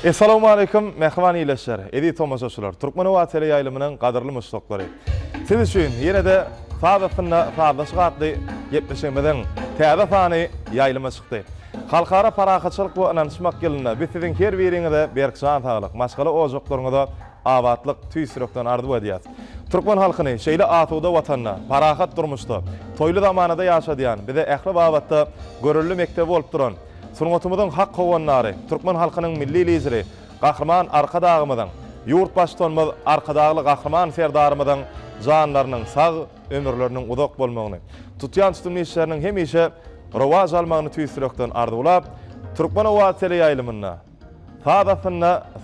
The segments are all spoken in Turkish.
Assalamu alaikum, mehman iyileşler. Edi tomaşaçılar. Türkmenova tele yayılımının qadırlı müştaqları. Siz üçün yine de fazlasına qatlı 70'imizin tədə fani yayılıma çıktı. Xalqara paraxaçılıq ve ananışmaq yılına bizin her birinize berksan sağlık, maşqalı ozoklarına avatlık tüysürükten ardı ediyat. Türkmen halkını şeyli atuda vatanına, paraxat durmuştu, toylu zamanında yaşadıyan, bize ehli bavatda görüllü mektebi olup duran, Sunumumuzun hak kovanları, Türkmen halkının milli lideri, Kahraman Arkadağımızın, yurt baştonumuz Arkadağlı Kahraman Serdarımızın canlarının sağ ömürlerinin uzak bolmağını, tutyan tutumlu işlerinin hem işe rivaz almağını tüysürükten ardıulap, Türkmenova tele yayılımına,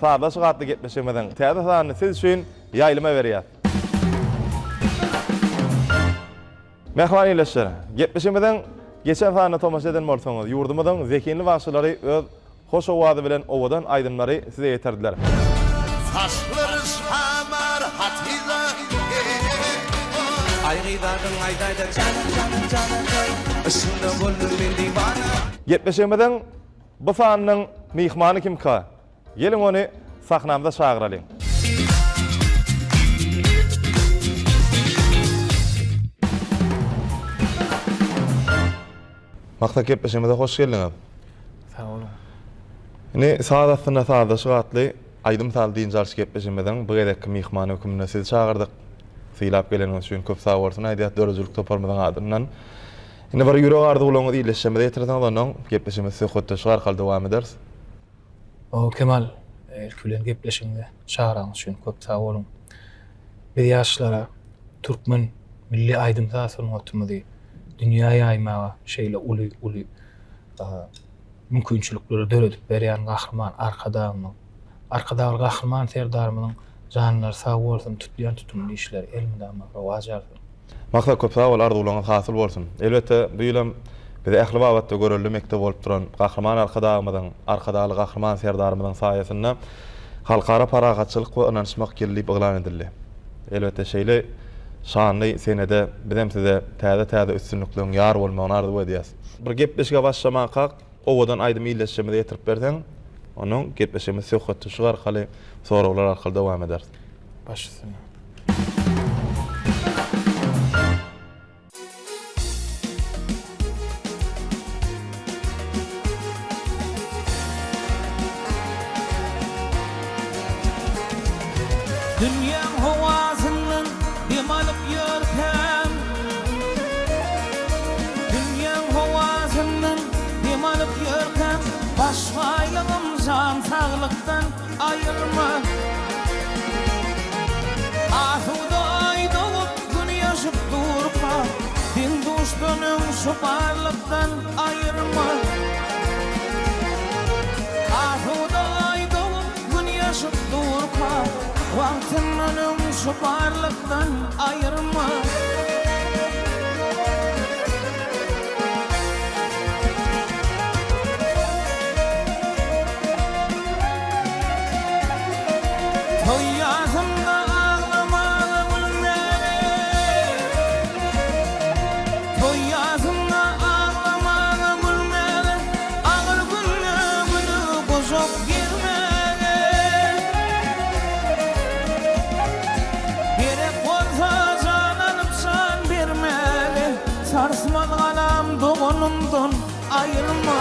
sağdaşı qatlı getmişimizin tədə sanını siz üçün yayılıma veriyat. Mehman iyileşler, getmişimizin geçen sanını tomaş eden bolsanız, yurdumuzun zekinli vasıları öz hoş ovadı bilen ovadan aydınları size yeterdiler. Saçları şamar hatıyla Aygıdadın aydayda canım Işında bulur ben divana Getmişimizin bu sanının mihmanı kim ka? Gelin onu sahnamda çağıralım. Maktak getmişimize hoş geldin abi. Sağ olun. Ne sağdasına sağdaşı qatlı aydım sal deyin jarış getmişimizden bu gedek mihmanı hükümüne sizi çağırdık. Sıylap geleniniz üçün köp sağ olsun aydiyat dörözülük toparmadan adından. Yine bir yürek ardı ulanı iyileşmede yetirden olanın getmişimiz sizi xotda şuar kal devam ederiz. O Kemal, erkülen gepleşimde çağıranız üçün köp sağ olun. Bir yaşlara Türkmen milli aydımta sorunatımızı dünyaya yaymağa şeyle ulu mümkünçülükleri döredip beriyan Kahraman Arkadağlı Kahraman Serdarımızın canları sağ olsun, tutlayan tutumlu işler elimden rivaz alsın. Maktak köp sağ ol ardı ulanı hasıl bolsun. Elbette bu ýylym bize ähli babatda görüllü mektep bolup duran Kahraman Arkadağlı Kahraman Serdarymyzyň saýasynda halkara paragatçylyk we ananışmak ýylly baglan edildi. Elbette şeýle şanly senede bizem size täze üstünlüklerin ýar bolmagyny arzu edýäs. Bir gepleşige başlamak owadan aýdym iýleşmede ýetirip berseň, onuň gepleşigimiz söhbetde şu arkaly soraglar arkaly dowam eder. Başlasın. Dünyam hovasından dem alıp yörkem Dünyam hovasından dem alıp yörkem Başvaylığım can sağlıktan ayırma Ahuda ayda olup gün yaşıp durma Din düştünüm şu barlıktan ayırma Ahuda ayda olup gün yaşıp durma Vaktimin şu barlıktan ayırma Toy yazımda ağlamalı gülmeli Toy yazımda ağlamalı gülmeli Ağır gülümünü bozup girmeli Sarsmalı anam doğunumdan ayırma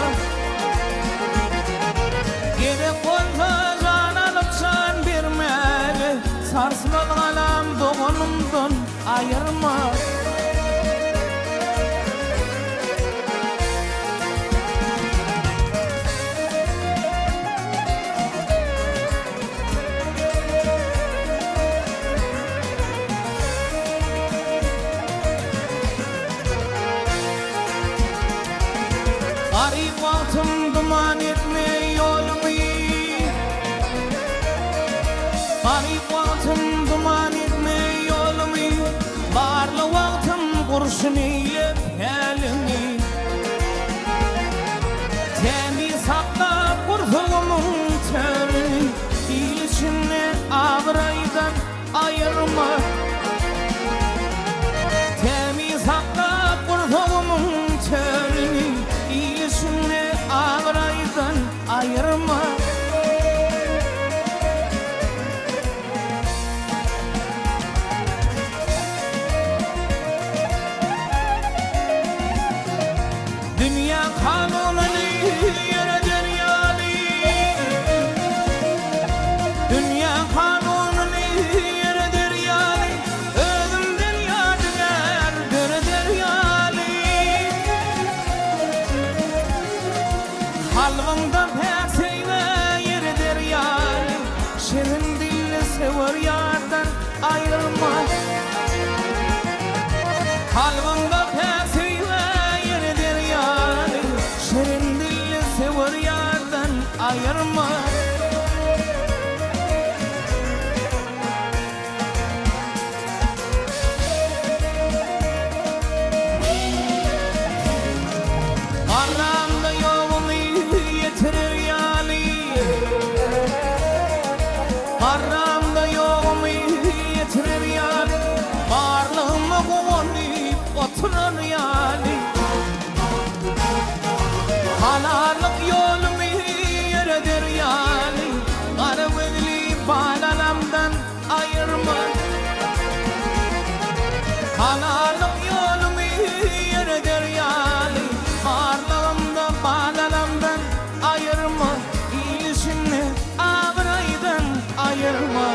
Gerek olsa can alıp can vermeli Sarsmalı anam doğunumdan ayırma Garip vaktim duman etme yolumu Garip vaktim duman etme yolumu Barlı vaktim kurşun eylep elini Temi saklap kurtulumun törünü İlişimle ağraydan ayırma Temi saklap kurtulumun törünü İlişimle ağraydan ayırma Kalbimda pesiyle yeridir yarim, şirin dilli sever yardan ayırma. Kalbimda pesiyle yeridir yarim, şirin dilli sever yardan ayırma. Aramda yolunu yitirir yani, aramda yolunu yitirir yani, varlığımı kullanıp oturur yani. Halalık yolumu yeridir yani, garibili bağlanamdan ayırma. Halalık yolumu yeridir yani, varlığımda bağlanamdan ayırma. İyisini abraydan ayırma.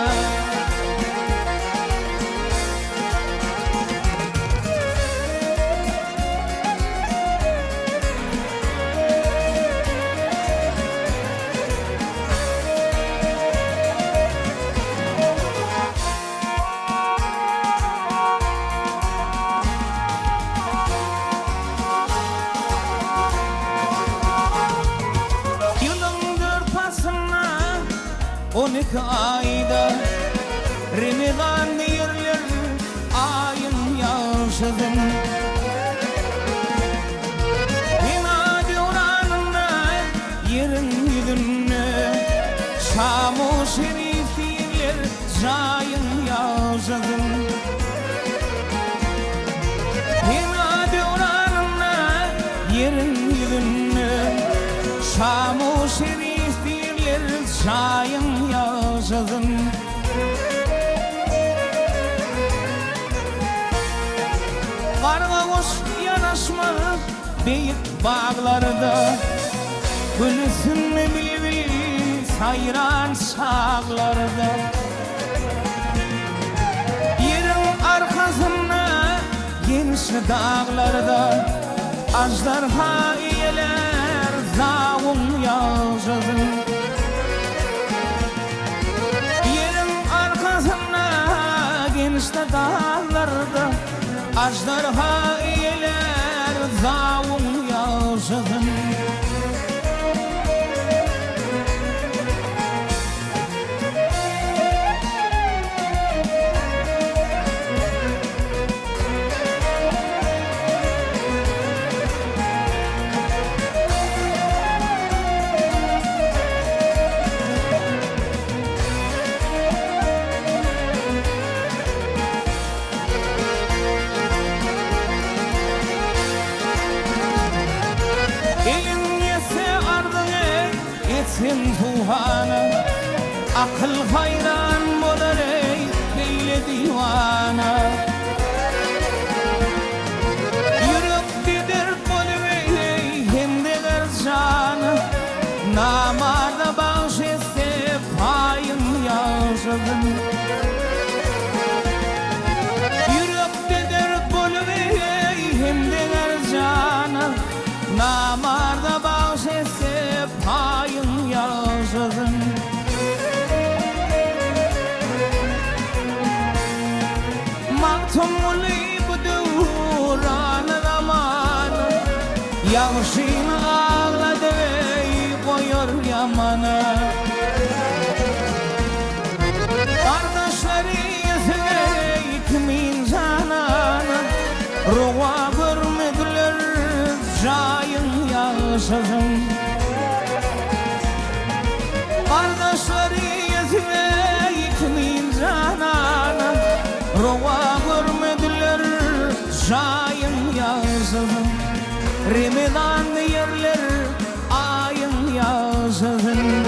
Yılın dörtasına 12 ayda Ramazan yerler ayın yaşadım. İnadi oranına yerin yüzünü, Şam-ı Şerif yerler zayın yaşadım. İnadi oranına yerin yüzünü, Şam-ı Şerif yerler zayın yaşadım. Kargavuz yanaşma büyük bağlarda, gülsün bil sayran sağlarda. Yerin arkasına geniş dağlarda, ajdarha iyeler zavun yaşadım. Yerin arkasına geniş dağlarda, ajdarha iyeler zavun yaşadım. Elin yese ardını etsin tuğana, akıl hayran bolar ey beyle divana. Yürek gider bolum ey hem de garzana, namarda bağış etse payın yaşadım. Yürek gider bolum ey hem de garzana, namarda bağış etse payın yaşadım. Maktumlu budur anı zamanı, yağışını ağladı ey koyur yamana. Kardeşleri yüzüne kimin canana, ruha görmediler cayın yaşadım. Kardeşleri yüzüne kimin canana, ruha görmediler cayın yaşadım. Ramazan yerler ayın yaşadım.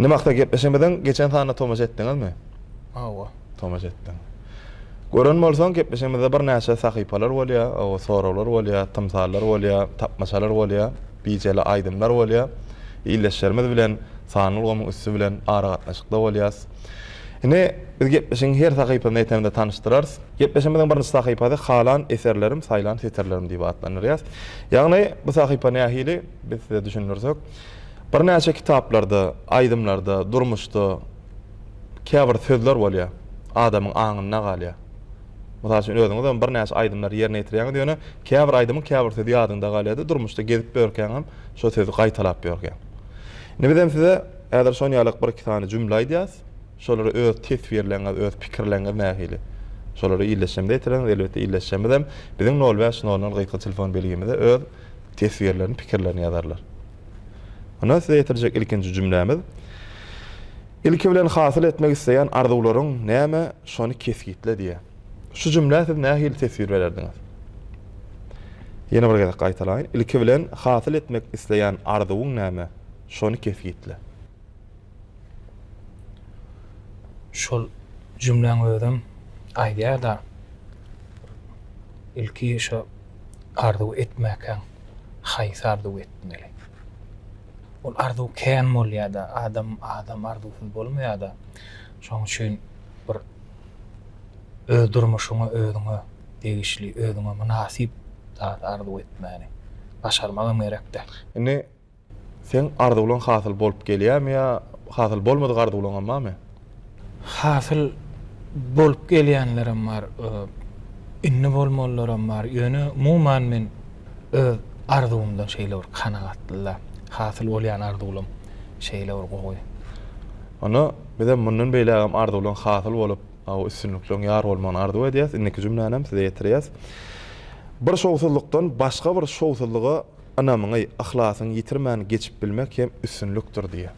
Indi makta gepleşemeden geçen sana tomaş etdiňizmi? Awa. Tomaş etdiň. Gören bolsaň gepleşemede bir näçe sahypalar bolýar, o sorawlar bolýar, tamsallar bolýar, tapmaçalar bolýar, bijeli aýdymlar bolýar. İlleşermez bilen sanylgamy üstü bilen ara gatnaşykda bolýas. Ine biz gepleşiň her sahypany etemde tanıştyrarys. Gepleşmeden bir sahypada halan eserlerim, saýlan eserlerim diýip atlanýar. Ýagny bu sahypa nähili biz size düşünürsek, bir näçe kitaplarda, aýdymlarda, durmuşda käbir sözler bolýar. Adamyň aňyna galýar. Mesela şunu özüňizden bir näçe aýdymlar ýerine ýetirýän diýene, käbir aýdymyň käbir sözi ýadynda galýardy, durmuşda gezip börkäňem şo sözi gaýtalap börkäň. Ne bilem size äder şon ýalyk bir iki tane jümle aýdýas, şolary öz tesbirleňiz, öz pikirleňiz nähili. Şolary illeşemde ýetiren, elbetde illeşemedem biziň 05 00 gaýtga telefon belgimizde öz tesbirlerini, pikirlerini ýazarlar. Ona size ýetirjek ilkinji jümlämiz. İlki bilen hasyl etmek isleýän arzularyň näme şonu kesgitle diýe. Şu jümle siz nähili tesbir bererdiňiz? Ýene bir gede gaýtalaýyn. İlki bilen hasyl etmek isleýän arzuwuň näme şonu kesgitle. Şol jümleň özüm aýdýar da ilki şo arzuw etmäkäň haýsy arzuw etmeli. Ol arzuw kän bolýar da adam arzuwsuz bolmaýar da şoň üçin bir öz durmuşyňy özüňe degişli, özüňe münasip zat arzuw etmäni başarmagyň gerekde. Ine sen arzuwlaň hasyl bolup gelýärmi ýa hasyl bolmadyk arzuwlaň mı? Hasyl bolup gelýänlerim bar, inni bolmallaram bar. Ýöne umuman men öz arzuwymdan şeýle bir kanagatlylar. Hasyl bolýan arzuwlym şeýle bir gowy. Ona bize mundan beýlegem arzuwlaň hasyl bolup, o üstünlükleň ýar bolmagyny arzuw edýäs. Indiki jümlänem size ýetirýäs. Bir şowsuzlukdan başga bir şowsuzlyga anamyňy ahlasyny ýitirmäni geçip bilmek hem üstünlükdir diýe.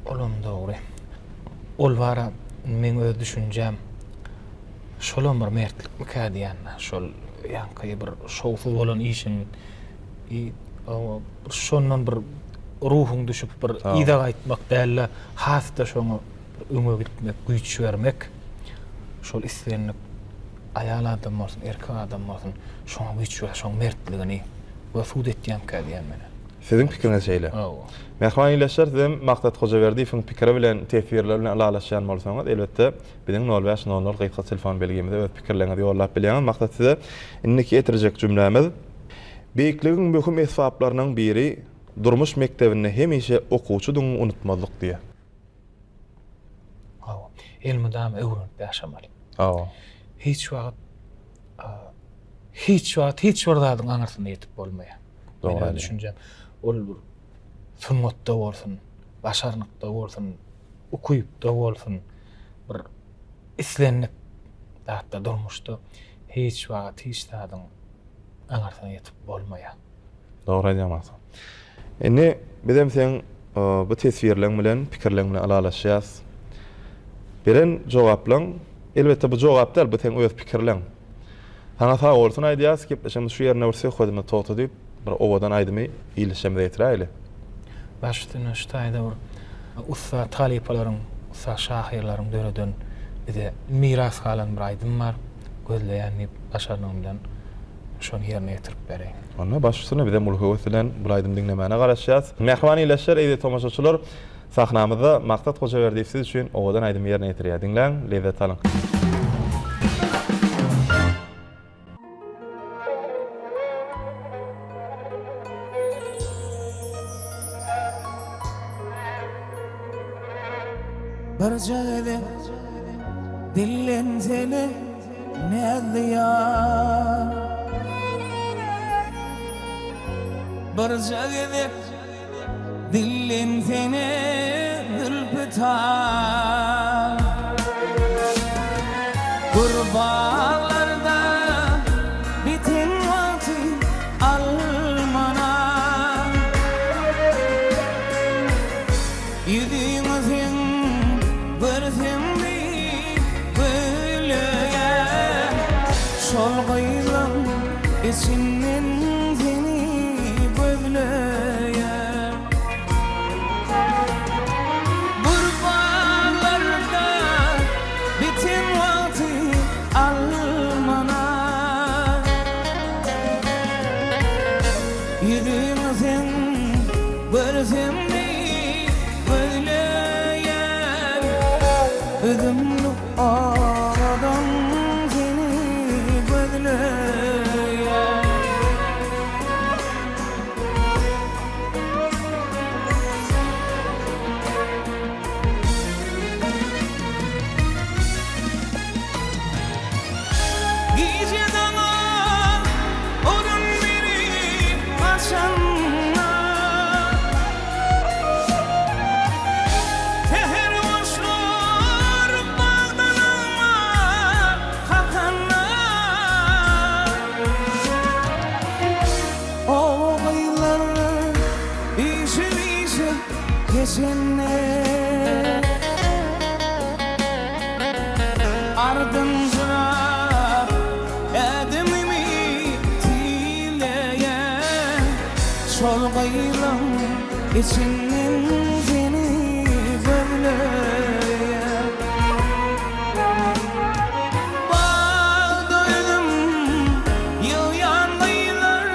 Olam dogry. Ol bara men öz düşünjem. Şolam bir mertlikmi kädiýän, şol ýanky bir şowsuz bolan işin şondan bir ruhuň düşüp bir ýa-da gaýtmak däl, hasda şoňa öňe gitmek, güýç bermek. Şol islenip aýal adam bolsun, erkek adam bolsun, şoňa güýç ber, şoň mertligini wasuut etýän kädiýän mene. Sizin pikiriňiz şeýle. Mehman ýeşler sizin Maktat Hojaberdiýewiň pikiri bilen tesbirler bilen alalaşýan bolsaňyz, elbetde biziň 05 00 gaýtga telefon belgimizde öz pikirlerinizi ýollap bilýäňiz. Maktat size indiki ýetirjek jümlämiz. Beýikligiň möhüm esbaplarynyň biri durmuş mektebinde hemişe okuwçydyň unutmazlyk diýe. Elmydam öwrünip ýaşamaly. Hiç wagt hiç bir zadyň aňyrsyna ýetip bolmaýar. Doğru düşünjem. Ol bir sunmatda bolsun, başarnykda bolsun, ukuyupda bolsun, bir islenip zatda durmuşda hiç wagt hiç zadyň aňyrsyna ýetip bolmaýar. Doğru diýmäsiň. Indi bizem sen bu tesbirleň bilen, pikirleň bilen alalaşýas. Beren jogaplaň, elbetde bu jogap däl, bu sen öz pikirleň. Sana sağ olsun aýdýas, gepleşimiz şu ýerine ursa hodymy totu diýip bir owadan aýdymy ýylyşymda ýetiräýli. Başlygyna şu taýda bir ussa talypalaryň, ussa şahyrlaryň döredän bize miras galan bir aýdym bar. Gözleýän başarnygym bilen şonu ýerine ýetirip bereýin. Onda başlysyna bize mulhawat bilen bu aýdym dinlemäne garaşýas. Mehman ýeşler, eýdi tomaşaçylar, sahnamyzda Maktat Hojaberdiýew siz üçin owadan aýdym ýerine ýetirýär. Dinläň, lezzet alyň. Bir jagada dillen seni nädýär. Bir jagada dillen seni ülpütar. Gurbağlarda bitin vakti almana. Yüzüňizin görsemdi böylege. Şol gaýlan içinden seni böylege. Yüzümüzün gözümde böyleyen Özümlü aradan seni gözleyen Geceden odun verip aşanlar Teher boşlar bağdan alma kalkanlar O aylar işi geçenler Ardın sıra edimimi tileyen Sol kıyılan içinden seni böyleyen Bağdaydım yılyan kıyılar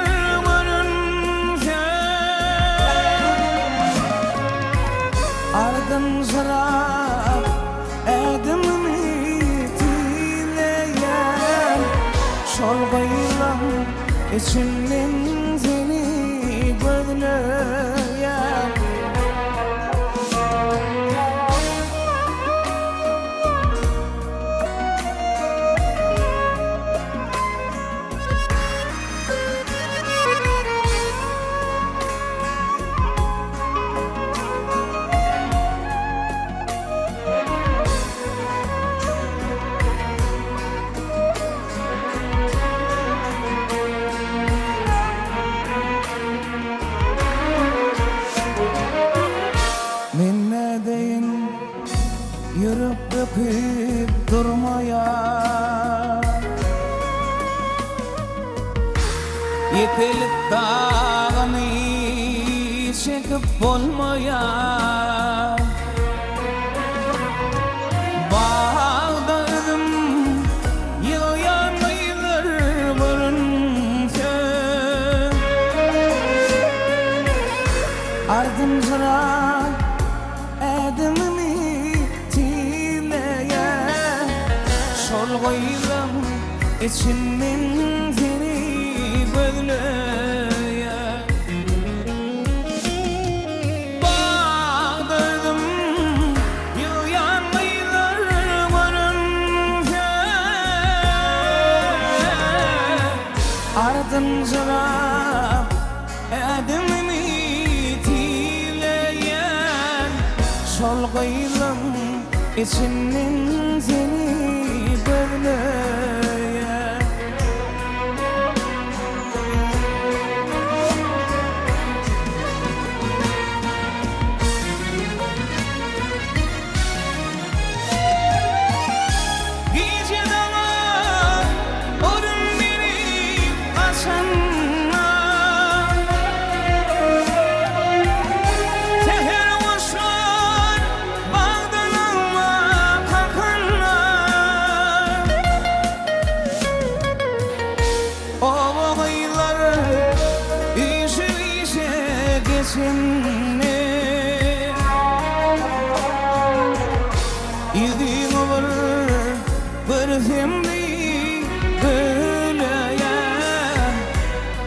görünce Ardın sıra edimimi tileyen Sol kıyılan içinden seni gözleyen Minne deyin yürüp döküp durmaya Yıkılıp dağını çekip olmaya Bağdadım yılyan aylar varınca Ardım sıra edimimi tileyen Sol kıyılan içinden seni gözleyen Bağdadım yılyan aylar varınca Ardın sıra edimimi tileyen Sol kıyılan içinden seni böyleyen Geceden odun verip aşanlar Teher boşlar bağdan alma kalkanlar O aylar işe geçenler Yüzün olur gözümde böyleyen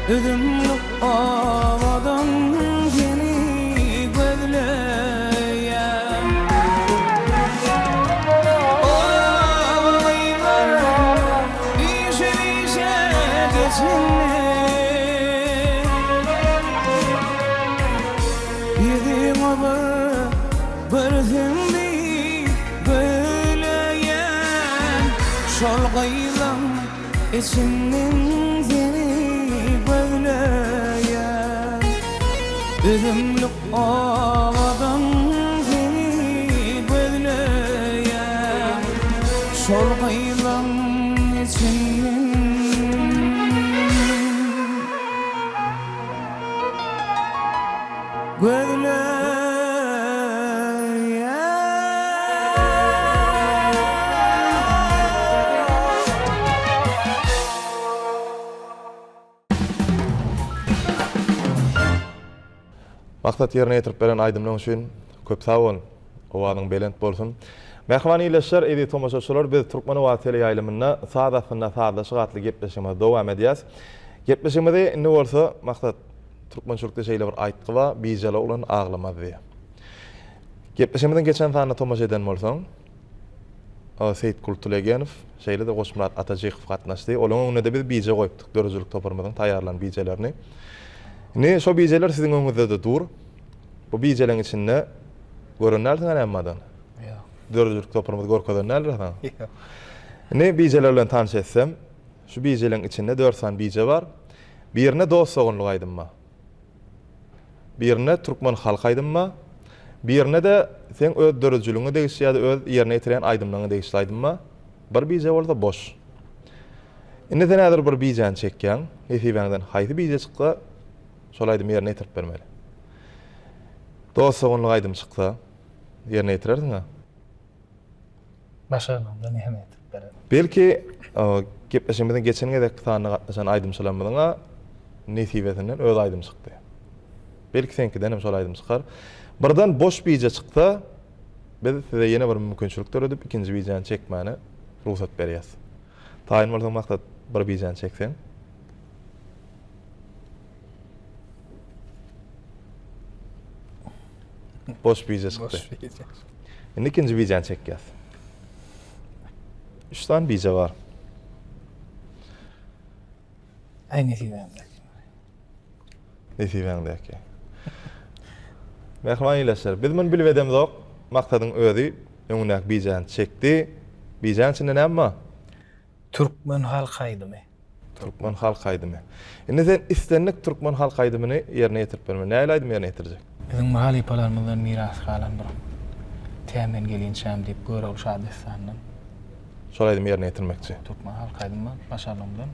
Özümlü aradan seni gözleyen O aylar işe geçenler Yüzün olur gözümde böyleyen Sol kıyılan içinden seni böyleyen Özümlü aradan seni böyleyen Sol kıyılan içinden gözleyen maksat yerine getirip beren aydymlaryň üçin köp sag bolun. Owadyň belent bolsun. Mehman ileşler edi tomaşaçylar biz Türkmenova tele ýaýlymyna sadatynda sada şygatly gepleşime dowam edýäs. Gepleşimede ne bolsa maksat Türkmençilikde şeýle bir aýtgyba bijala olan aglamady. Gepleşimeden geçen tane tomaş eden bolsaň, Seyit Kultulegenow şeýle de Goşmurat Atajykow gatnaşdy. Olaň öňüne de biz bije goýupdyk. Dörjülük toparmadan taýýarlan bijelerini. Ne şo bijeler siziň öňüňizde de dur. Bu bijeleň içinde görünýär nämadan? Dörjülük toparmada gorkadan näler? Ne bijeler bilen tanış etsem, şu bijeleň içinde 4 san bije bar. Birine dost sogunlyk aýdymma. Birine Türkmen halk aýdymma. Birine de sen öz dörjülüňi degişi ýa-da öz ýerine ýetiren aýdymlaryňy degişi aýdymma. Bir bije bolsa boş. Indi näder bir bijeni çekýän, efiňden haýdy bije çyksa, şol aýdym ýerine ýetirip bermeli. Dost sogunlyk aýdym çyksa, ýerine ýetirerdiňa. Başarymdan näme etip beren? Belki gepleşmeden geçenge de tanyny gatnaşan aýdymçylarymyzyň nesibetinden öz aýdym çykdy. Belki senkiden hem şol aýdym çykar. Birden boş bije çyksa, biz size ýene bir mümkinçilikler ödüp ikinji bijeni çekmäni ruhsat berýäs. Taýin bolsa maksat bir bijeni çeksen. Boş bije çykdy. Indi ikinji bijeni çekýäs. 3 tane bije var. Nesibäňdäki. Mehman ileşler. Biz men bilbedem zok. Maksadyň özi öňündäki bijeni çekdi. Bijeň içinde näme? Türkmen halk aýdymy. Türkmen halk aýdymy. Indi sen istenlik Türkmen halk aýdymyny ýerine ýetirip berme. Näle aýdym ýerine ýetirjek? Bizim mahally palarmyzdan miras kalan bir temen gelinçäm diýip görüp şadysanyň. Şol aýdym ýerine ýetirmekçi. Türkmen halk aýdymy başarymdan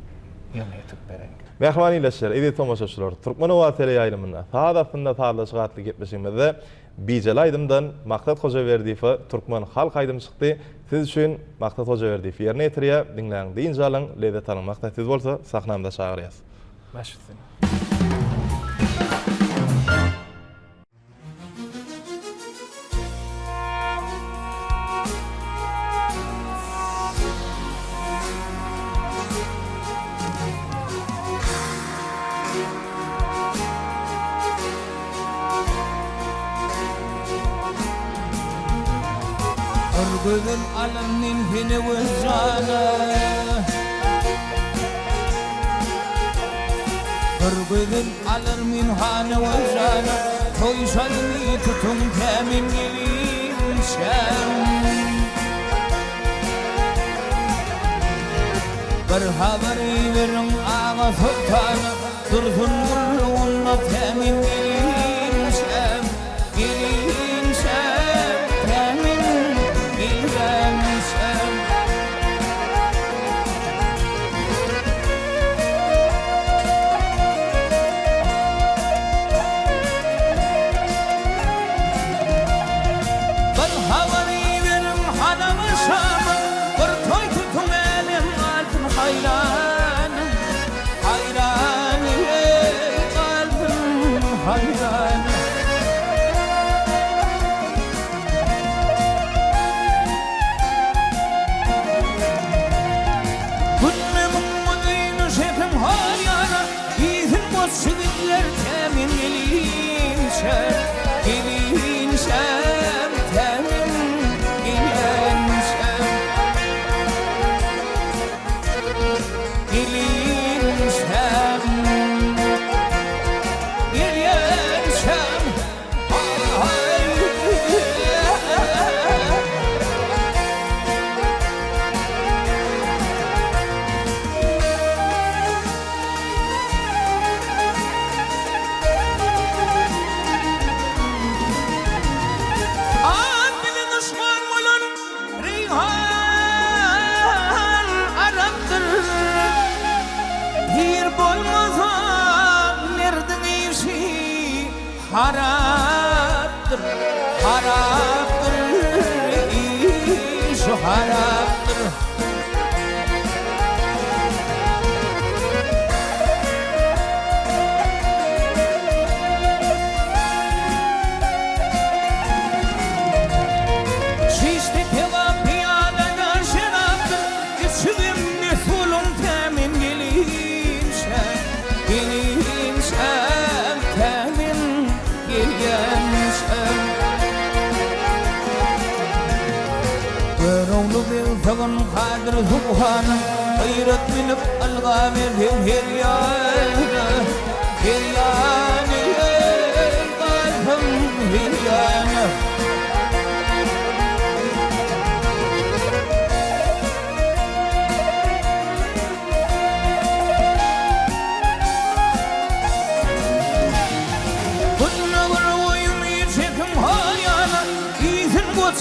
ýerine ýetip beren. Mehman ileşler, edi tomaşaçylar, Türkmenova tele ýaýlymyna sadatynda sada şygatly gepleşigimizde bijeli aýdymdan Maksat Hojaberdiýew Türkmen halk aýdym çykdy. Siz üçin Maksat Hojaberdiýew ýerine ýetirýär, diňläň diýin jalyň, lezzet alyň. Maksat siz bolsa sahnamda çagyrýas. Başlasın. Gözüm alemnin hine vızcana gözüm alemnin hane vızcana Toyşanını tutun temin gelinşem Bir haberi verin ağa sultana Dursun gurrunla temin gelinşem temin Şübitler temin gelinşem temin gelinşem Haraptır, haraptır, iş haraptır. Şogun kadir subhanın gayret minip algamir her yana kalbim her yana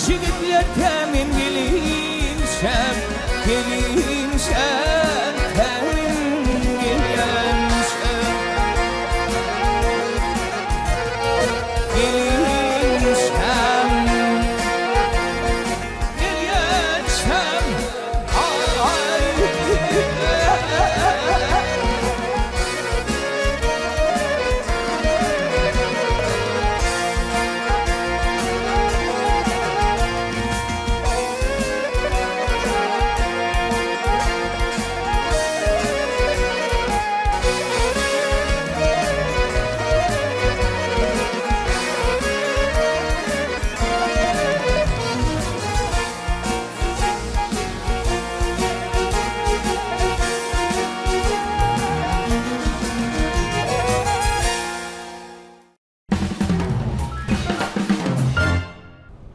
Şigitler temin gelinsen, gelinsen, temin gelinsen, gelinsen, gelinsen, ay.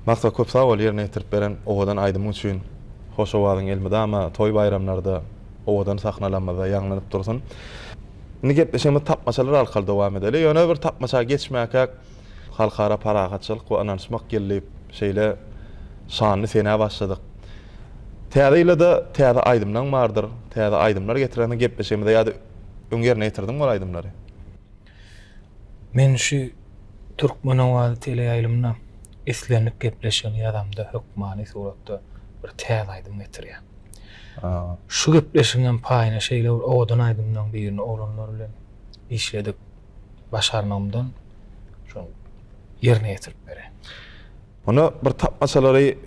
Maksa köp sağ ol yerine yetirip beren owadan aydymyň üçin hoş owadyň elmedama toy bayramlarda owadan saknalanmada ýaňlanyp dursun. Indi gepleşigimiz tapmaçalar alkaly dowam edeli. Ýöne bir tapmaça geçmäke halkara paragatçylyk we ananşmak gelip şeýle şanyny sene başladyk. Täze da täze aydymlaň bardyr. Täze aydymlar getireni gepleşigimizde ýa-da öňgerine ýetirdiň bol aydymlary. Men şu Türkmen owady teleýaýlymyna islenip gepleşen ýadamda hökmany suratda bir täze aydym getirýär. Şu gepleşiňden paýyna şeýle owadan aydymlaň birini olanlar bilen işledik. Başarmamdan şu yerine ýetirip bere. Onu bir tapmaçalary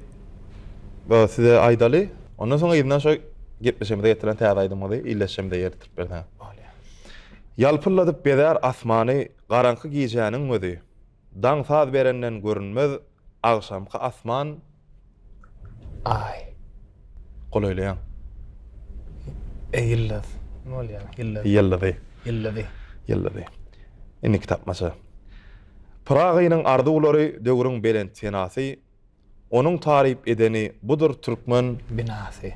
size aýdaly. Ondan soň ýerden şo gepleşimde getiren täze aydymdy illeşimde ýertirip berdi. Ýalpylladyp bedär asmany garanky giýjäniň özi. Daň saz berenden görünmez agşamky asman Ay. Golaýlaýan. Eýillez. Ne bolýar? Ýellidi. Ýellidi. Inni kitapmaça. Pragynyň arduwlary döwrüň belen tenasy, onuň taryp edeni budur türkmen binasy.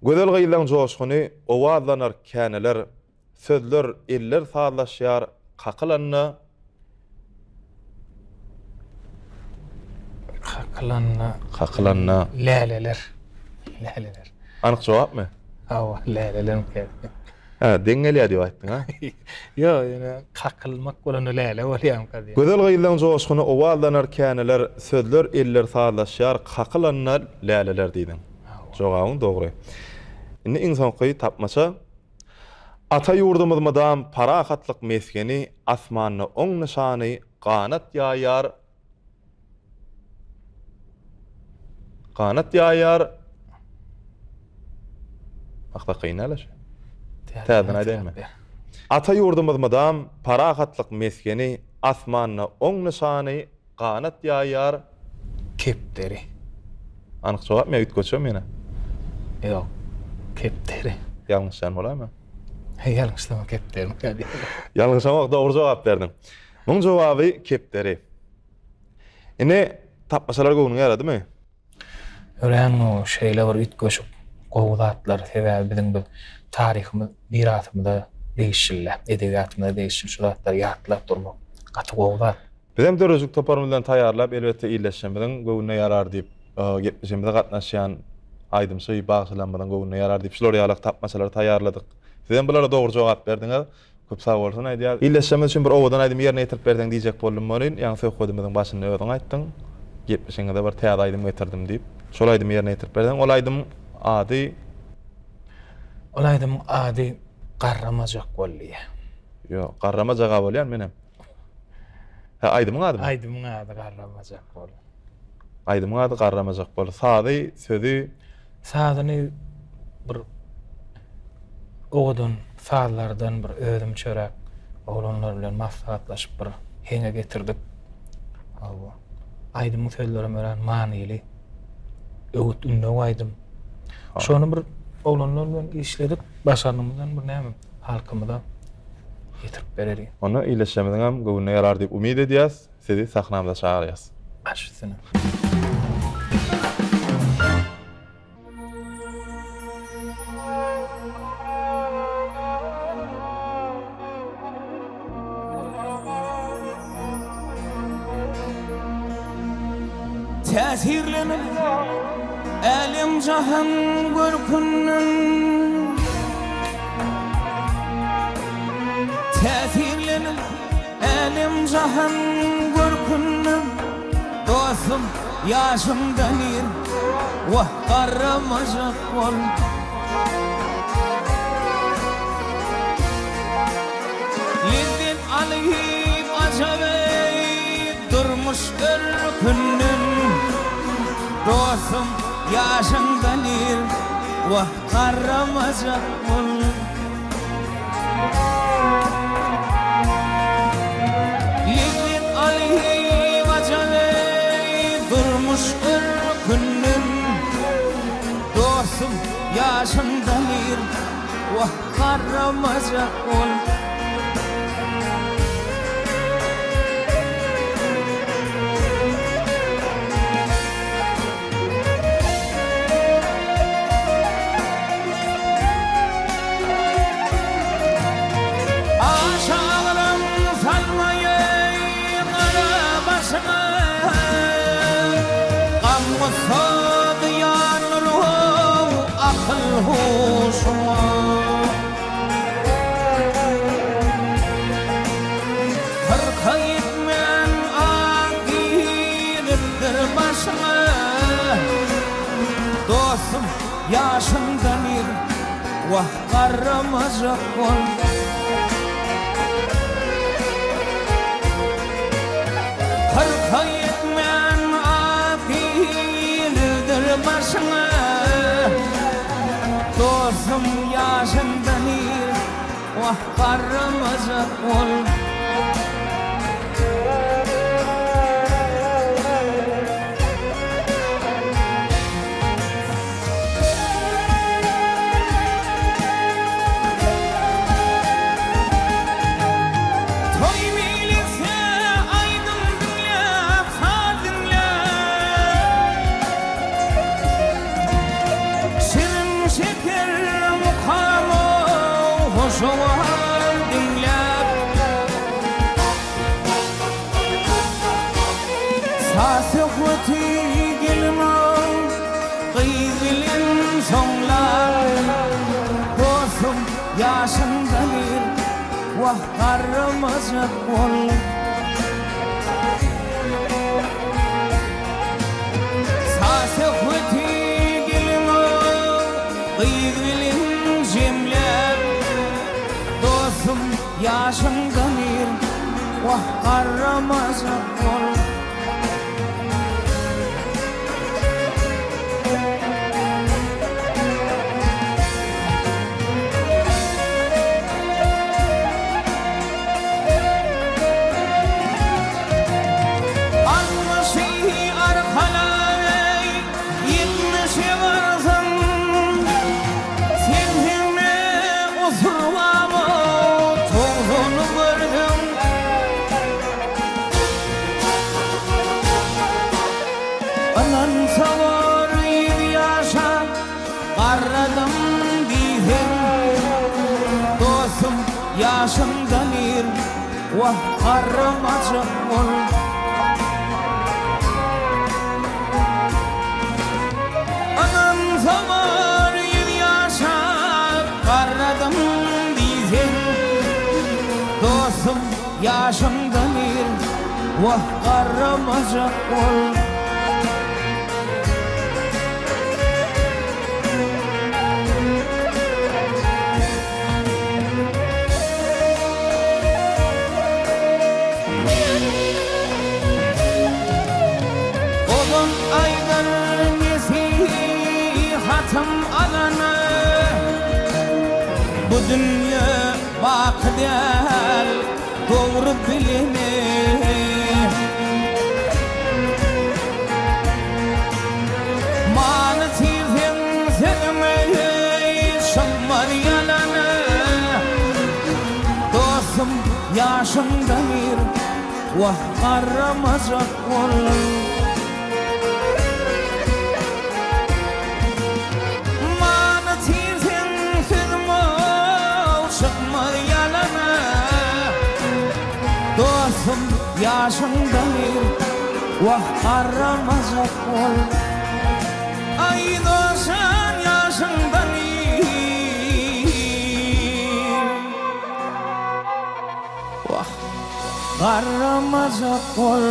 Gözel gaýlan joşguny owazlanar käneler, sözler eller sazlaşýar, kakılanna Laleler. Anyk jogap mı? Awa, laleler kä. Ha, deňelýär diýip aýtdyň ha. Yo, ýene kakylmak bolan lale bolýar kady. Gözel gaýlan joşguny owazlanar käneler, sözler eller sazlaşýar, kakılanna laleler diýdiň. Jogabyň dogry. Indi insanky tapmaça ata ýurdumyzdan parahatlyk meskeni asmanyny oň nişany qanat ýaýar. Akda qynalar. Täzeden aýdýarmy? Ata ýurdumyzdan parahatlyk meskeni asmanyny oň nişany qanat ýaýar. Kepderi. Anyk jogap me ütköçüm meni. Ýok. Kepderi. Ýalňyşdan bolarmy? Ýalňyşdan kepderi kady. Ýalňyşdan dogry jogap berdiň. Muň jogaby kepderi. Ine tapmaçalar goňuň ýaradymy? Ören o şeýle bir ütköçüp gowdatlar sebäbi biziň bu taryhymyz, mirasymyzda değişirler. Edebiýatymyzda değişir, şulatlar ýatlap durmak. Gaty gowdat. Bizim dörüjük toparmyzdan taýýarlap elbetde illeşmeden göwüne ýarar diýip gepleşimizde gatnaşýan aýdymsy bagşylanmadan göwüne ýarar diýip şolary ýalyk tapmaçalar taýýarladyk. Sizem bulara dogry jogap berdiňiz. Köp sag bolsun aýdýar. Illeşmemiz üçin bir owadan aýdym ýerine ýetirip berdiň diýjek boldum bolyn. Ýa-ni söhbetimiziň başynda öňe aýtdyň. Gepleşiňizde bir täze aýdym getirdim diýip şol aýdym ýerine ýetirip berdiň. Ol aýdym ady garramajak bolýar. Yo, garramajak bolýar menem. Ha, aýdymyň ady. Aýdymyň ady garramajak bolýar. Aýdymyň ady garramajak bolýar. Sady, sözi, sadyny bir owadan, sazlardan bir özüm çörek oğlanlar bilen maslahatlaşyp bir heňe getirdik. Aýdymyň sözleri bilen manyly. öwüt ünde aýdym. Şonu bir oglanlar bilen işledip başarmamyzdan bir näme halkymyza ýetirip bereri. Onu iyileşmeden hem göwüne yarar diýip umyd edýäs. Sizi sahnamda çağırýas. Başysyna. Tesirlenip elim cahan görkünün Tesirlenip elim cahan görkünün Dostum yaşımdan ir vah karamacak ol Lildin alayip acayip durmuş görkünün Dostum yaşımdan ir vah karamacak ol Lildin alayip acayip durmuş görkünün Dostum yaşımdan ir vah karamacak ol Aşağılarım salmayı kara başına Gamı soğudu yanır akıl huşuma Kırka gitmen akiliptir başına Dostum yaşımdan ir vah karamacak ol Kırka yetmen akildir başına Dostum yaşımdan ir vah karamacak ol Şoğal dinlep Sası kutu gilmem Kıyzilin sonlar Dostum yaşımdan ir vah karamacak ol Sası kutu gilmem Kıyzilin jemlep Dostum yaşımdan ir vah karamacak ol Almışı arkalay yetmişi varsın Senhine osurmamı tozunu gördüm Anan savar yedi yaşa Karradım diydim Dostum yaşımdan ir vah karamacak ol Anan savar yedi yaşa Karradım diydim Dostum yaşımdan ir vah karamacak ol Olun aydın nesihatım alana Bu dünya bak değil doğru bilinir yaşında bir vah karamazak ol. Mana tirsin sözümü çıkmadı yalana. Dostum yaşında bir vah karamazak ol. Ay dostum yaşında bir vah karamazak ol.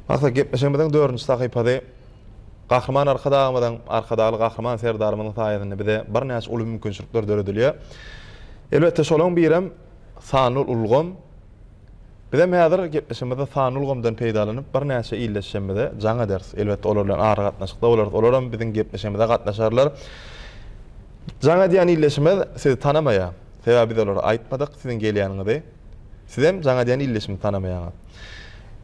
Maqsad gepleşmeden 4-nji sahypady gahrman arkadaly gahrman serdarymyň saýasyny bize bir näçe uly mümkinçilikler döredilýär. Elbetde şolaň birem Sanul Ulgam. Bize häzir gepleşmede Sanul Ulgamdan peýdalanyp bir näçe ýylleşmede jaňa ders. Elbetde olar bilen ara gatnaşykda olaram biziň gepleşmede gatnaşarlar. Jaňa diýen ýylleşme sizi tanamaýar. Sebäbi biz olara aýtmadyk siziň gelýäniňizi. Siz hem jaňa diýen ýylleşmedi tanamaýaňyz.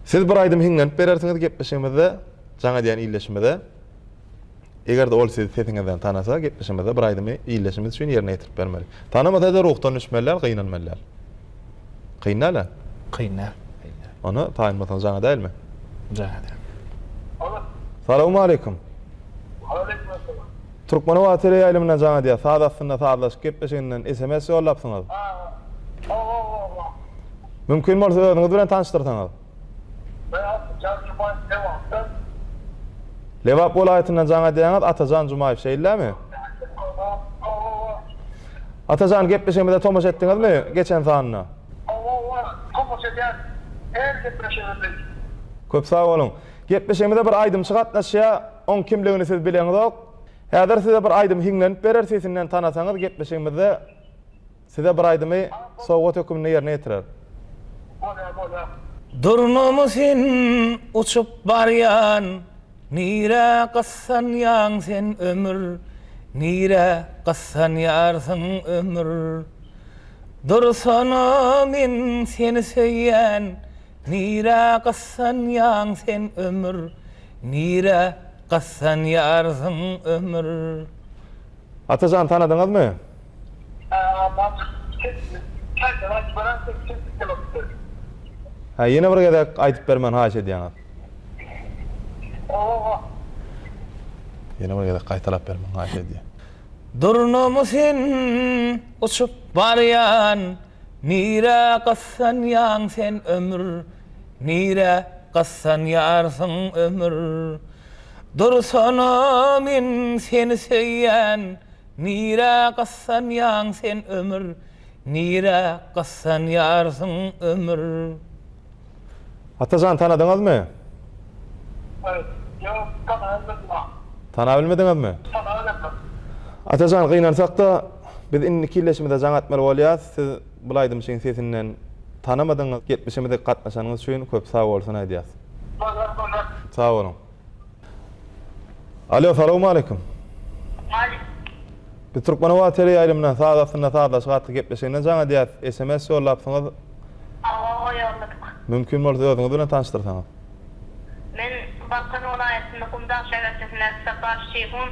Siz bir aýdym hiňlenip berersiňiz gepleşmede, jaňa diýen ýylleşmede. Egerde ol sizi sesiňizden tanasa, gepleşmede bir aýdymy ýylleşmedi üçin ýerine ýetirip bermeli. Tanamada da ruhdan düşmeler, gynanmalar. Gynnalar. Kıynar. Onu taýinmasan jaňa dälmi? Jaňa. Salamu aleykum. Aleykümselam. Türkmenova tele ýaýlymyna jaňa diýär. Saadasyna saadlaşyp gepleşiňden SMS ýollapsyňyz. Mümkin bolsa özüňiz bilen tanıştyrsaňyz. Lewap welaýatynyň jaňa diýäňiz Atajan Jumaýew şeýlerämi? Atajan gepleşmede tomaş etdiňizmi geçen sanyna? Köp sag bolun. Gepleşmede bir aýdym çygatnaşýa, oň kimligini siz bileňiz. Häzir size bir aýdym hiňlenip berer, sesinden tanasaňyz gepleşmede size bir aýdymy sowgat hökümine ýerine ýetirer. Durnamasın uçup baryan, nire qassan yan sen ömür, nire qassan yarsın ömür. Dursana min seni söyyen, nire qassan yan sen ömür, nire qassan yarsın ömür. Atajan tanadyňyzmy? Ha, yine bir gedek aýtyp bermen haýy edýäňiz. Yine bir gedek gaýtalap bermen haýy edýär. Durnamasın uçup baryan, nire qassan yan sen ömür, nire qassan yarsın ömür. Dursana min seni söyyen, nire qassan yan sen ömür, nire qassan yarsın ömür. Atajan tanadyňyzmy? Tana bilmediňizmi? Atajan gynansak-da biz innikilleşmede jaňa atmaly bolýar. Siz bu aýdymyň sesinden tanamadyňyz, gepleşmede gatnaşanyňyz üçin köp sag bolsun aýdýas. Sag bolun. Alo, salamu aleykum. Biz Türkmenova tele ýaýlymyna saadasyna saadlaşyp gepleşiňden jaňa diýär SMS ýollapsyňyz. Mümkin bolsa özüňiz bilen tanıştyrsaňyz. Men Balkan welaýatyny Gumdaq şäherinde Sapar Şeýhun.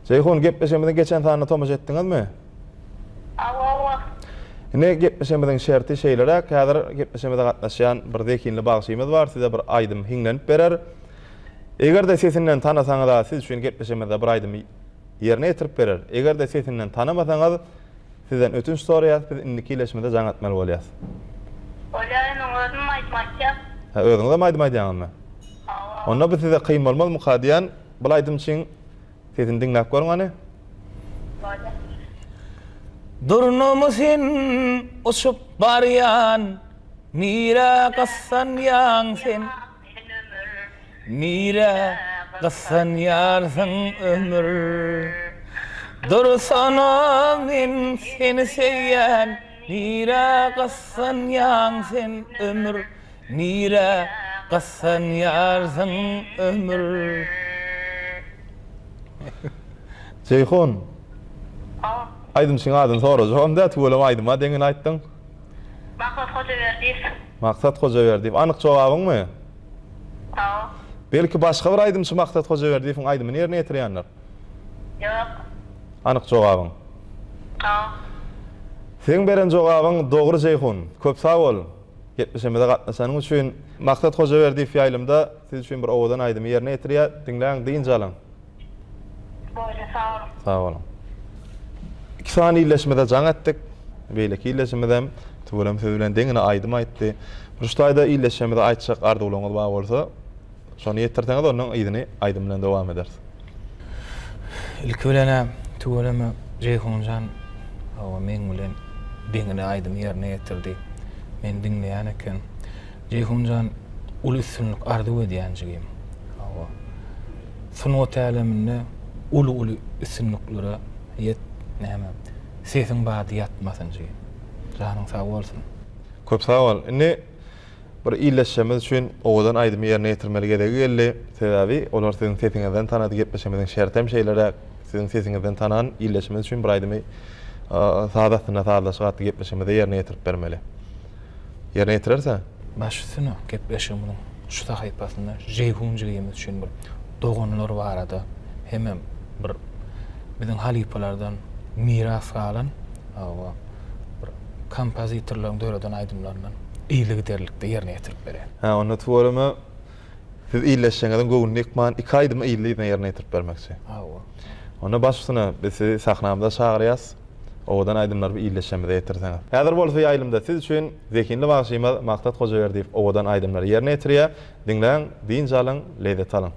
Şeýhun gepleşmeden geçen sanyna tomaş etdiňizmi? Ine gepleşmeden şerti şeýlerek, häzir gepleşmede gatnaşýan bir dekinli bagşymyz bar, size bir aýdym hiňlenip berer. Egerde sesinden tanasaňyz da siz üçin gepleşmede bir aýdym ýerine ýetirip berer. Egerde sesinden tanamasaňyz sizden ötünç soraýar, biz innikilleşmede jaňa atmaly bolýar. Ha, özüňiz de aýdýaňyzmy? Onda biz size kıyım bolmaz mukadiyan, bu aýdym üçin sesini dinläp görňäni. Durnamasın uçup baryan, nire qassan yan sen, nire qassan yarsın ömür. Dursana min seni söyyen, nire qassan yan sen ömür, nire qassan yarsın ömür. Şeýhun. Aýdym şeň adyny sorajak. Onda tuwalama aýdym, deňin aýtdyň. Maksat Hocaverdiýew. Maksat Hocaverdiýew. Anyk jogabyňmy? Sağ. Belki başga bir aýdymçy Maksat Hocaverdiýewiň aýdymy nerine ýetirýänler? Yok. Anyk jogabyň. Sağ. Seň beren jogabyň dogry Jeyhun. Köp sag bol. 70-de gatnaşanyň üçin Maksat Hocaverdiýew ýaýlymda siz üçin bir owadan aýdymy ýerine ýetirýär. Diňläň diýinje alyň. Böyle sağ ol. Sag bolun. 2 sany ýyleşmede jaň etdik. Beýleki ýyleşmedem tugulam söz bilen deňine aýdym aýtdy. Bir ştaýda ýyleşmede aýtjak ardy bolanyňyz bar bolsa, şonu ýetirteňiz onuň ýygyny aýdym bilen dowam edersiz. İlk bilene tuğulama Ceyhuncan o men bilen beňine aýdym ýerine ýetirdi. Men dinleýän eken Ceyhuncan ul üstünlük ardy edýänjigim. O sunwat aleminde ulu üstünlüklere ýet näme sesin bady ýatmasynjy. Janyň sag bolsun. Köp sag bol. Indi bir ýyleşmemiz üçin owadan aýdymy ýerine ýetirmeli geregi geldi. Sebäbi olar siziň sesiňizden tanady gepleşmeden şertem şeýlere siziň sesiňizden tanan ýyleşmemiz üçin bir aýdymy sadatyna sadaşgatdy gepleşmede ýerine ýetirip bermeli. Ýerine ýetirerse Baş üstüne gepleşimiň şu sahypasynda Ceyhunjygymyz üçin bir dogonlar barada hemem bir biziň halipalardan miras galan bir kompozitorlaryň döwreden aýdymlaryndan iýligi derlikde ýerine ýetirip berer. Ha, onu tuğulama siz iyleşşeňizden gowunlyk man 2 aýdymy iyliğine ýerine ýetirip bermekçi. Onu başysyna bizi sahnamda çagyrýas. Owadan aýdymlar bir iyleşmede ýetirseňiz. Häzir bolsa ýaýlymda siz üçin zekinli bagşyma Maksat Hocaverdiýew owadan aýdymlar ýerine ýetirýär. Diňläň, diýinje alyň, lezzet alyň.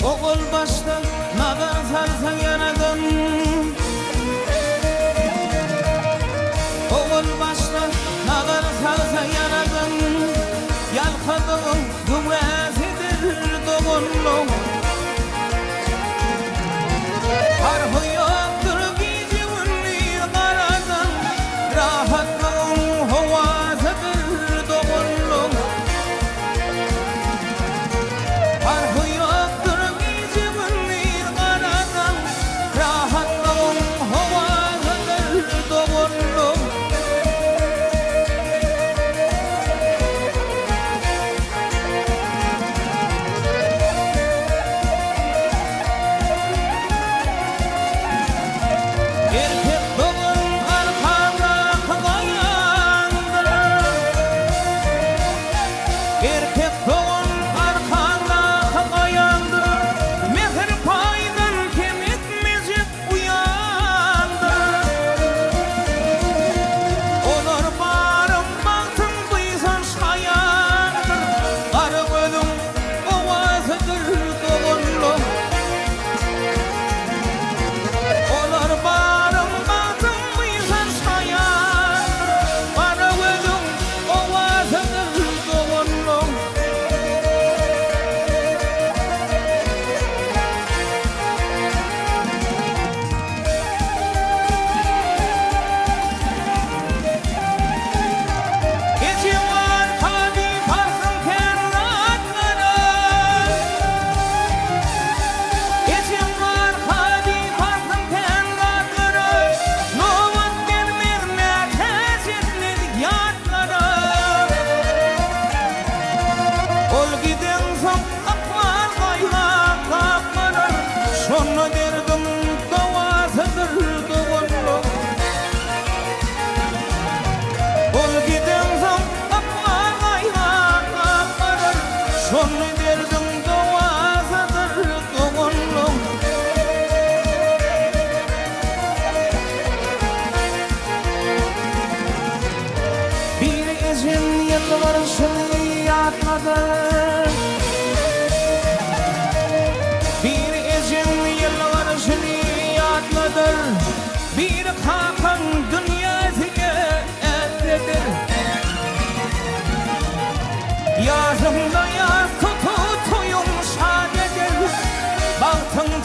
Oğul başta nazar salsan yanadan Oğul başta nazar salsan yanadan Yalkadığım güvesidir doğunluğum Harfı yoktur gizimli karadan Rahatlığım havasıdır doğunluğum Harfı yoktur gizimli karadan Rahatlığım havasıdır doğunluğum Erkek doğum arkada kayandır Erkek doğum arkada kayandır Mehir paydan kemikmecik uyandır Olur barım baktın duysan şayandır Karı gözüm ovasıdır doğunluğum Olur barım baktın duysan şayandır Karı gözüm ovasıdır doğunluğum İçim var tabi farsın kenratlara İçim var tabi farsın kenratlara Novat gelmir merkezitli yatlara Ol giden son akval kaymak kapmalar Şonu derdim davasıdır doğunluğum Ol giden son akval kaymak kapmalar Şonu derdim davasıdır doğunluğum Bir gecem yalvarışını yatmadı Bir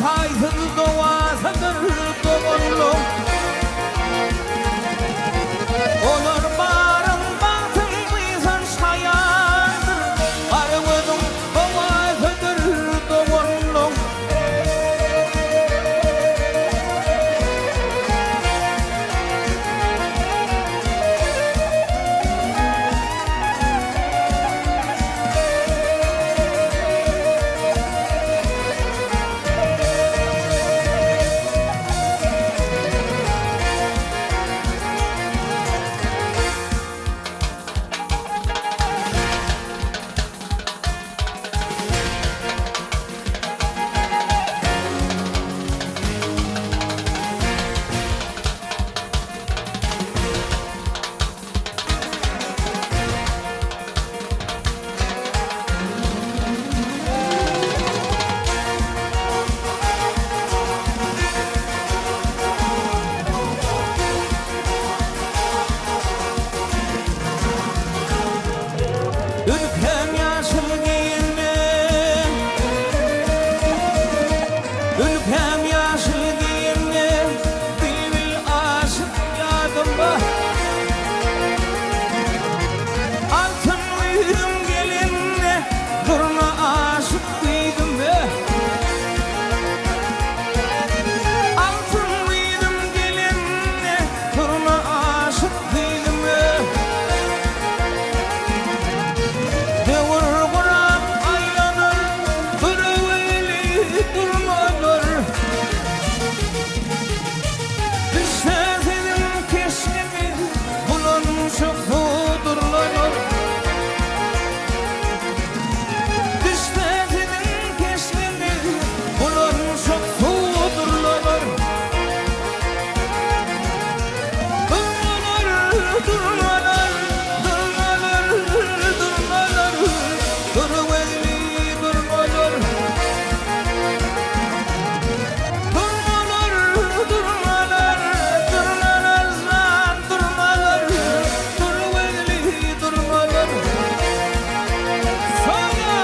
saysız dovasadır doğurlum. Olur barın batın kıysan şayandır, arvadın dovasadır doğurlum. Ülkem yaşıl giyindim, ülkem yaşıl giyindim, bil aşık yadımda. Altın uyudum gelinle, durma aşık uyudum be. Altın uyudum gelinle, durma aşık uyudum be. Devur kuram aylanır, duruveli durmadır. Düşledim keşkemi, bulunuşup hudurlanır. Düşledim keşkemi, bulunuşup hudurlanır. Durmalar, durmalar, durmalar, durmalar, duruveli durmalar. Durmalar, durmalar, durmalar, lan durmalar, duruveli durmalar. Sana!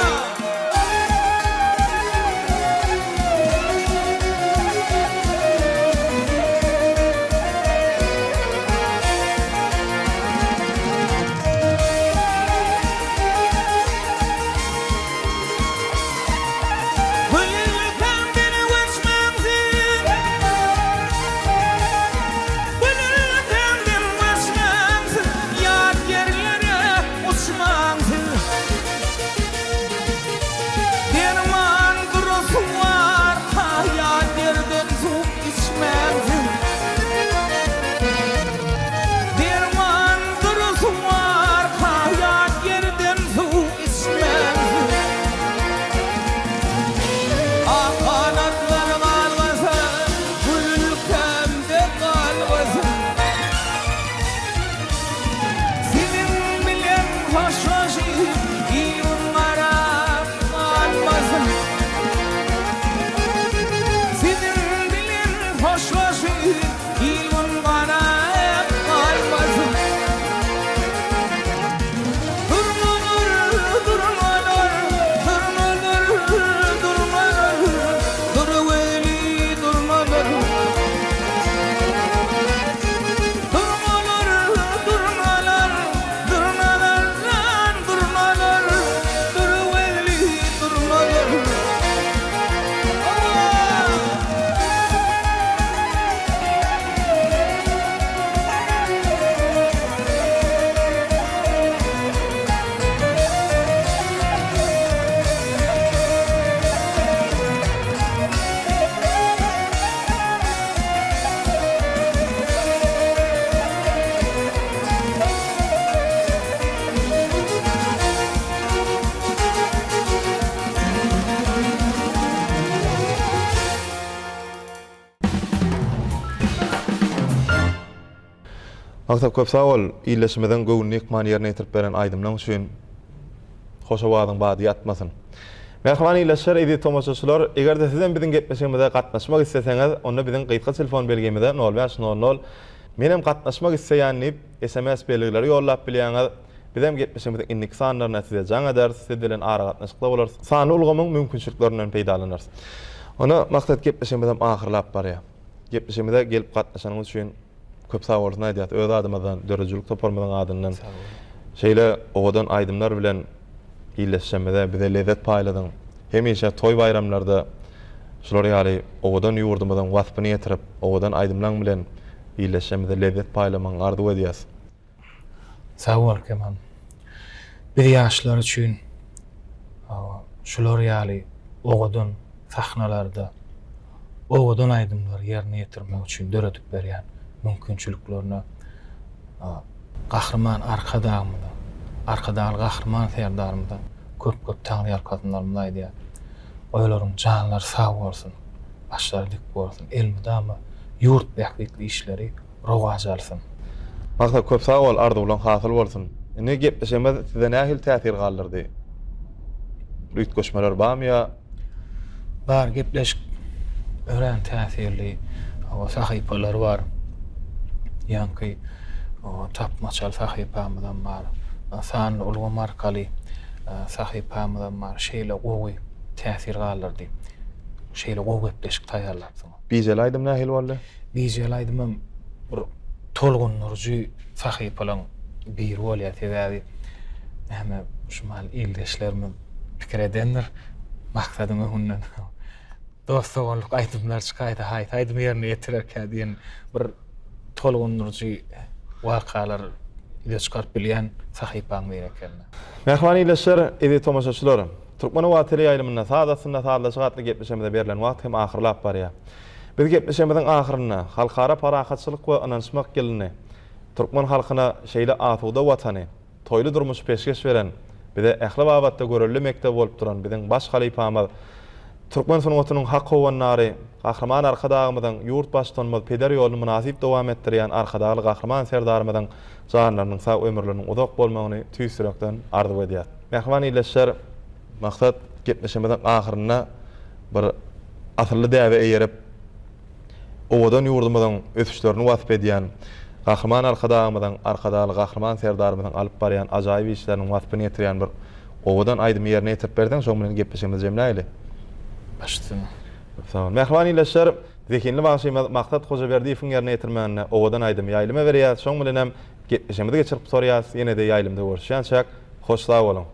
Ülkem beni geçmezsin, ülkem beni geçmezsin, yar yerlere uçmazsın. Derman durusu var, hayat yerden su içmezsin. Derman durusu var, hayat yerden su içmezsin. Ah kanatlar kalmasın, ülkemde kalmasın. Senin bilen hoşlaşıp yıllara kalmasın. Senin bilen hoşlaşıp yıllara kalmasın. Durmalar, durmalar, durmalar, durmalar, duruveli durmalar. Durmalar, durmalar, durmalar, lan durmalar, duruveli durmalar. Aktap köp sağ ol. İyileşmeden göwünni ikman yerine getirip beren aydymdan üçin hoş awadyň bady atmasyn. Merhaban iyileşer edi tomaşaçylar. Eger-de sizden biziň gepleşigimizde gatnaşmak isteseňiz, onda biziň gyýtga telefon belgemizde 0500 menem gatnaşmak isleýänip SMS belgileri ýollap bilýäňiz. Bizem gepleşigimizde innik sanlaryna size jaň eder, siz bilen ara gatnaşykda bolar. Sany ulgamyň mümkinçiliklerinden peýdalanýar. Ona maksat gepleşmeden ahırlap bar ya. Gepleşmede gelip gatnaşanyňyz üçin köp sag bolsun aýdýat. Öz adamydan, dörejülük toparmadan adından. Şeýle owadan aýdymlar bilen illeşmede bize lezzet paýladyň. Hemişe toy bayramlarda şular ýaly owadan ýurdumdan waspyny ýetirip, owadan aýdymlaň bilen illeşmede lezzet paýlamaň arzu edýäs. Sag bol Kemal. Bir ýaşlar üçin şular ýaly owadan sahnalarda owadan aýdymlar ýerine ýetirmek üçin döredip berýän mümkinçiliklerini gahrman arkadagy gahrman serdarymda köp taňýar kadınlarymyz aýdýar. Oylaryň janlary sag bolsun, başlary dik bolsun, elmidama ýurt bählikli işleri rowaj alsyn. Maksat köp sag bol, ardy bilen hasyl bolsun. Ne gepleşmede size nähil täsir galdyrdy? Rüt goşmalar barmy ýa? Bar gepleşik ören täsirli sahypalar bar. Ýanky tapmaçal sahypamydan bar. San ulga markaly sahypamydan bar. Şeýle gowy täsir galdyrdy. Şeýle gowy gepleşik taýýarlapdyň. Bizel aýdym nähil boldy? Bizel aýdymam bir tolgun nurjy sahypalan bir bolýar täzädi. Näme şumal ildeşlerimi pikir edenler maksadymy hundan. Dostluğunluk aýdymlar çykaýdy, aýdym ýerine ýetirerkä diýen bir tolgun nurjy wakalar ýa çykaryp bilýän sahypaň bereken. Mehman ýyleşler, edi tomaşaçylar. Türkmen Wagty ýaýlymyna sadasyna sadlaşgatly gepleşmede berilen wagt hem ahyrlap barýar. Biz gepleşmeden ahyryna halkara parahatçylyk we anançmak gelini Türkmen halkyna şeýle atuda watany, toýly durmuş peşkeş beren, bize ähli babatda görelli mektep bolup duran biziň baş halypamyz Türkmen sunugatynyň hak howannary, gahrman arkadagymyzdan ýurt başlanmaz peder ýoluny münasip dowam etdirýän arkadagy gahrman serdarymyzdan janlarynyň sag ömürleriniň uzak bolmagyny tüýsürekden arzu edýär. Mehman ýyleşler, maksat gepleşmeden ahyryna bir asyrly däwe eýerip owadan ýurdumyzdan ötüşlerini wasp edýän gahrman arkadagymyzdan arkadagy gahrman serdarymyzdan alyp barýan ajaýyp işleriniň waspyny ýetirýän bir owadan aýdym ýerine ýetip berdiň, şoň bilen gepleşmemiz jemläýli. Başladyň. Sağ ol. Mehman ýyleşler, zekinli bagşymy maksat Hojaberdiýewiň ýerine ýetirmänine owadan aýdym ýaýlyma berýär. Şoň bilen hem gepleşmede geçirip sorýas, ýene de ýaýlymda görüşýänçäk. Hoş sag bolun.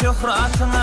Şöhratın